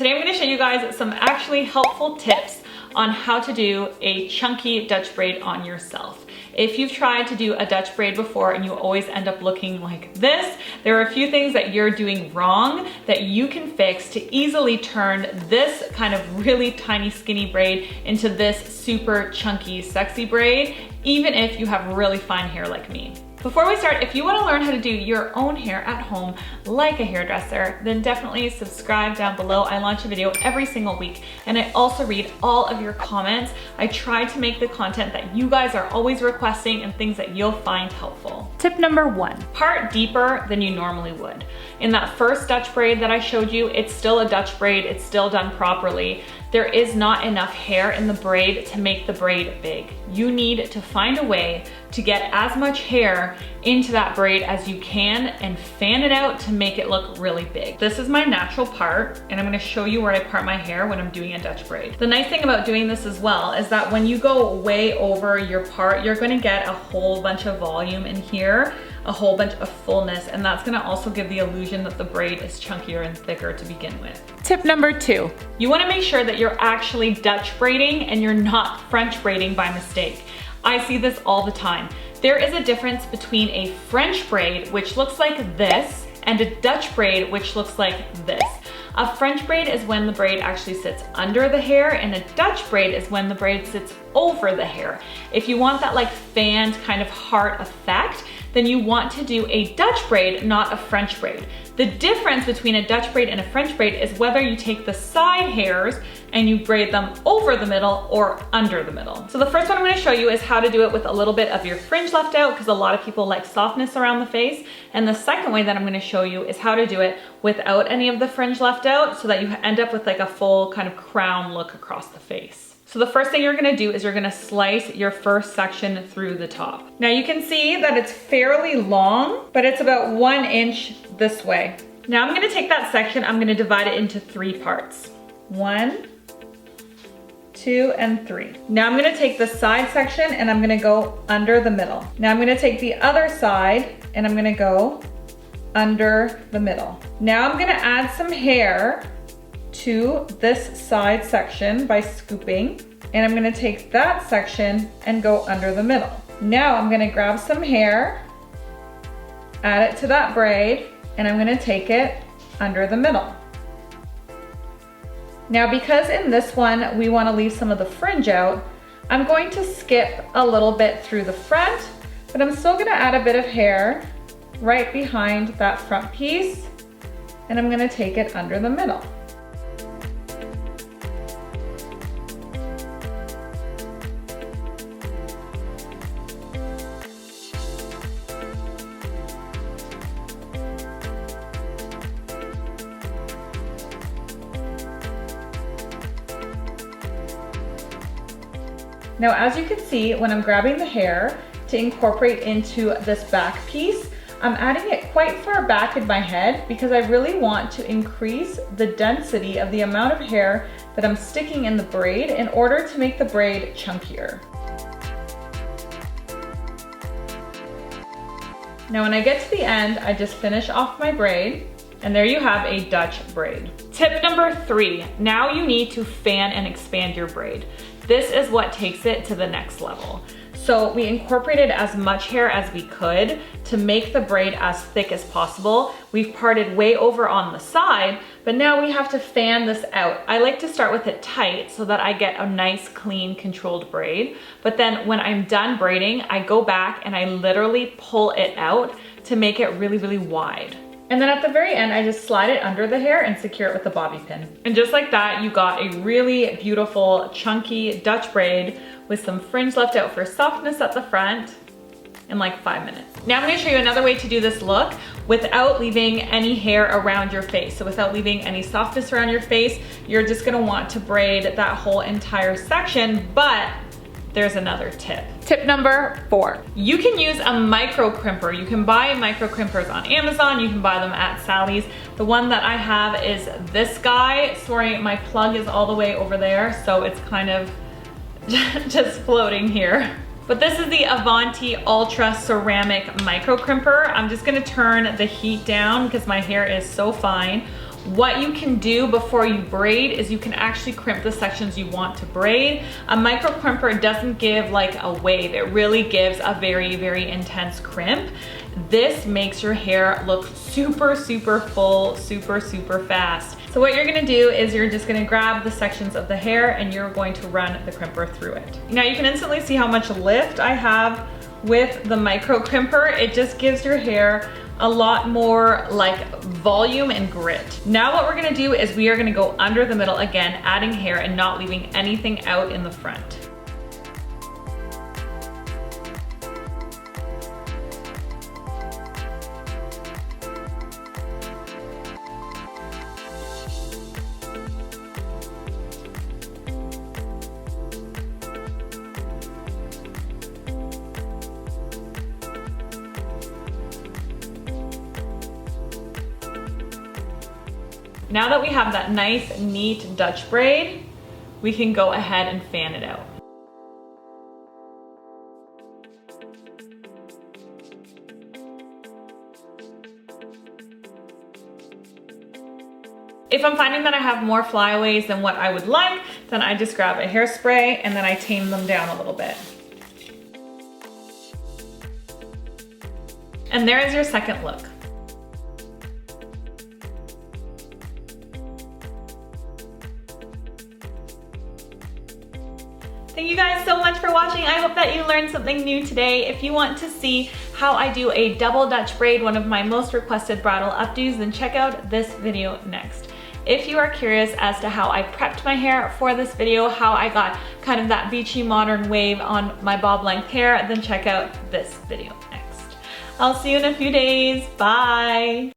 Today I'm going to show you guys some actually helpful tips on how to do a chunky Dutch braid on yourself. If you've tried to do a Dutch braid before and you always end up looking like this, there are a few things that you're doing wrong that you can fix to easily turn this kind of really tiny skinny braid into this super chunky sexy braid, even if you have really fine hair like me. Before we start, if you want to learn how to do your own hair at home like a hairdresser, then definitely subscribe down below. I launch a video every single week and I also read all of your comments. I try to make the content that you guys are always requesting and things that you'll find helpful. Tip number 1, part deeper than you normally would. In that first Dutch braid that I showed you, it's still a Dutch braid, it's still done properly. There is not enough hair in the braid to make the braid big. You need to find a way to get as much hair into that braid as you can and fan it out to make it look really big. This is my natural part and I'm gonna show you where I part my hair when I'm doing a Dutch braid. The nice thing about doing this as well is that when you go way over your part, you're gonna get a whole bunch of volume in here, a whole bunch of fullness, and that's gonna also give the illusion that the braid is chunkier and thicker to begin with. Tip number 2, you wanna make sure that you're actually Dutch braiding and you're not French braiding by mistake. I see this all the time. There is a difference between a French braid, which looks like this, and a Dutch braid, which looks like this. A French braid is when the braid actually sits under the hair, and a Dutch braid is when the braid sits over the hair. If you want that like fanned kind of heart effect, then you want to do a Dutch braid, not a French braid. The difference between a Dutch braid and a French braid is whether you take the side hairs and you braid them over the middle or under the middle. So the first one I'm gonna show you is how to do it with a little bit of your fringe left out, because a lot of people like softness around the face. And the second way that I'm gonna show you is how to do it without any of the fringe left out, so that you end up with like a full kind of crown look across the face. So the first thing you're gonna do is you're gonna slice your first section through the top. Now you can see that it's fairly long, but it's about 1 inch this way. Now I'm gonna take that section, I'm gonna divide it into 3 parts. 1, 2, and 3. Now I'm gonna take the side section and I'm gonna go under the middle. Now I'm gonna take the other side and I'm gonna go under the middle. Now I'm gonna add some hair to this side section by scooping, and I'm gonna take that section and go under the middle. Now I'm gonna grab some hair, add it to that braid, and I'm gonna take it under the middle. Now because in this one we wanna leave some of the fringe out, I'm going to skip a little bit through the front, but I'm still gonna add a bit of hair right behind that front piece, and I'm gonna take it under the middle. Now, as you can see, when I'm grabbing the hair to incorporate into this back piece, I'm adding it quite far back in my head because I really want to increase the density of the amount of hair that I'm sticking in the braid in order to make the braid chunkier. Now, when I get to the end, I just finish off my braid, and there you have a Dutch braid. Tip number 3, now you need to fan and expand your braid. This is what takes it to the next level. So we incorporated as much hair as we could to make the braid as thick as possible. We've parted way over on the side, but now we have to fan this out. I like to start with it tight so that I get a nice, clean, controlled braid. But then when I'm done braiding, I go back and I literally pull it out to make it really, really wide. And then at the very end, I just slide it under the hair and secure it with a bobby pin. And just like that, you got a really beautiful, chunky Dutch braid with some fringe left out for softness at the front in like 5 minutes. Now I'm gonna show you another way to do this look without leaving any hair around your face. So without leaving any softness around your face, you're just gonna want to braid that whole entire section, but there's another tip. Tip number 4, you can use a micro crimper. You can buy micro crimpers on Amazon, you can buy them at Sally's. The one that I have is this guy. Sorry, my plug is all the way over there, so it's kind of just floating here. But this is the Avanti Ultra Ceramic Micro Crimper. I'm just gonna turn the heat down because my hair is so fine. What you can do before you braid is you can actually crimp the sections you want to braid. A micro crimper doesn't give like a wave. It really gives a very, very intense crimp. This makes your hair look super, super full, super, super fast. So what you're gonna do is you're just gonna grab the sections of the hair and you're going to run the crimper through it. Now you can instantly see how much lift I have with the micro crimper. It just gives your hair a lot more like volume and grit. Now what we're gonna do is we are gonna go under the middle again, adding hair and not leaving anything out in the front. Now that we have that nice, neat Dutch braid, we can go ahead and fan it out. If I'm finding that I have more flyaways than what I would like, then I just grab a hairspray and then I tame them down a little bit. And there is your second look. Thank you guys so much for watching. I hope that you learned something new today. If you want to see how I do a double Dutch braid, one of my most requested bridal updos, then check out this video next. If you are curious as to how I prepped my hair for this video, how I got kind of that beachy modern wave on my bob length hair, then check out this video next. I'll see you in a few days. Bye.